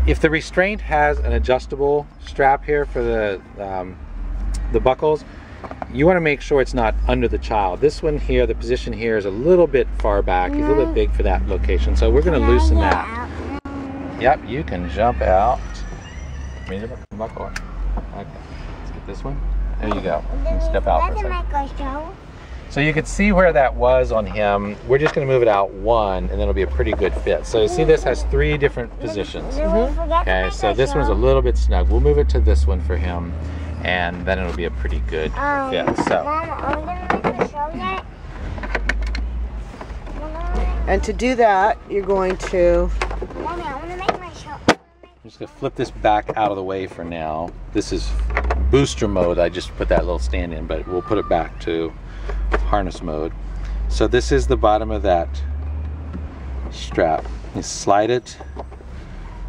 If the restraint has an adjustable strap here for the buckles, you want to make sure it's not under the child. This one here, the position here is a little bit far back. He's a little bit big for that location, so we're going to loosen that. Yep, you can jump out. Buckle. Okay, let's get this one. There you go. You can step out for a second. So you can see where that was on him. We're just going to move it out one, and then it'll be a pretty good fit. So you see this has 3 different positions. Okay, so this one's a little bit snug. We'll move it to this one for him, and then it'll be a pretty good fit. So. Mom, are we going to make the show yet? And to do that, you're going to... Mommy, I want to make my show. I'm just going to flip this back out of the way for now. This is booster mode. I just put that little stand in, but we'll put it back to harness mode. So this is the bottom of that strap. You slide it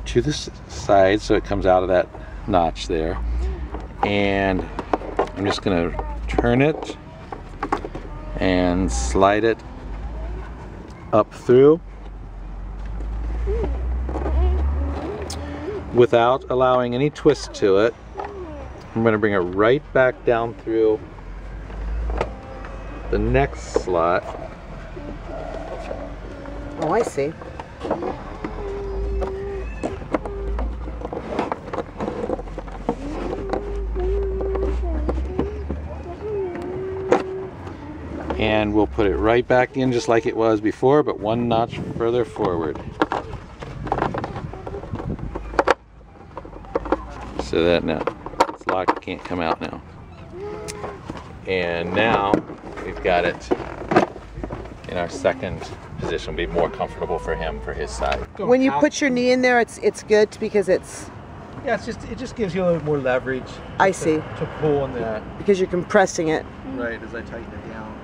to the side so it comes out of that notch there. And I'm just going to turn it and slide it up through without allowing any twist to it. I'm going to bring it right back down through the next slot. Oh, I see. And we'll put it right back in just like it was before, but 1 notch further forward. So that now it's locked, it can't come out now. And now we've got it in our second position. It'll be more comfortable for him, for his side. When you put your knee in there, it's good because it's... Yeah, it just gives you a little more leverage. I see. To pull on that. Because you're compressing it. Right, as I tighten it down.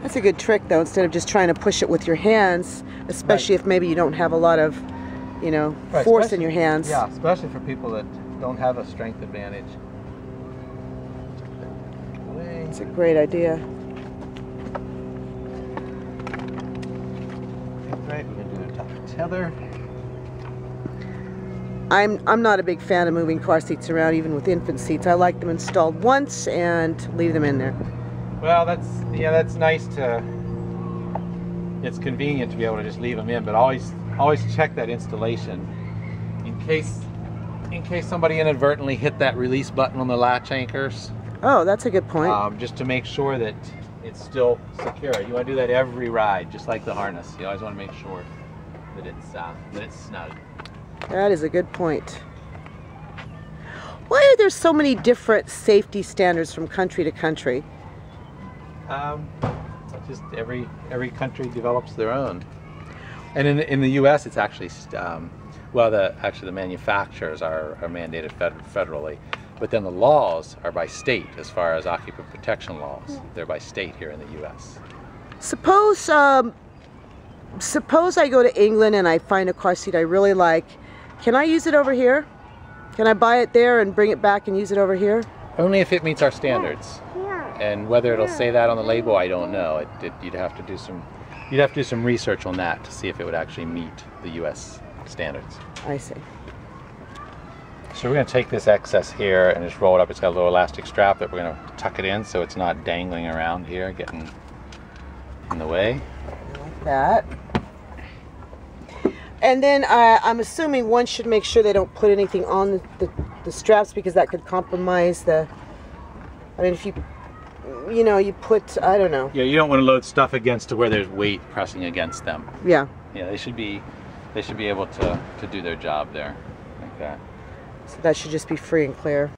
That's a good trick though, instead of just trying to push it with your hands, especially if maybe you don't have a lot of, you know, force in your hands. Yeah, especially for people that don't have a strength advantage. It's a great idea. Right, we're going to do a tether. I'm not a big fan of moving car seats around, even with infant seats. I like them installed once and leave them in there. Well, that's nice to. It's convenient to be able to just leave them in, but always check that installation in case somebody inadvertently hit that release button on the latch anchors. Oh, that's a good point. Just to make sure that it's still secure. You want to do that every ride, just like the harness. You always want to make sure that it's snug. That is a good point. Why are there so many different safety standards from country to country? Just every country develops their own. And in the U.S. it's actually the manufacturers are mandated federally, but then the laws are by state as far as occupant protection laws. They're by state here in the U.S. Suppose I go to England and I find a car seat I really like. Can I use it over here? Can I buy it there and bring it back and use it over here? Only if it meets our standards. And whether it'll say that on the label, I don't know. You'd have to do some research on that to see if it would actually meet the U.S. standards. I see. So we're going to take this excess here and just roll it up. It's got a little elastic strap that we're going to tuck it in so it's not dangling around here, getting in the way. Like that. And then I'm assuming one should make sure they don't put anything on the straps, because that could compromise the... I mean, if you put, I don't know. Yeah, you don't want to load stuff against to where there's weight pressing against them. Yeah. Yeah, they should be able to do their job there, like that. So that should just be free and clear.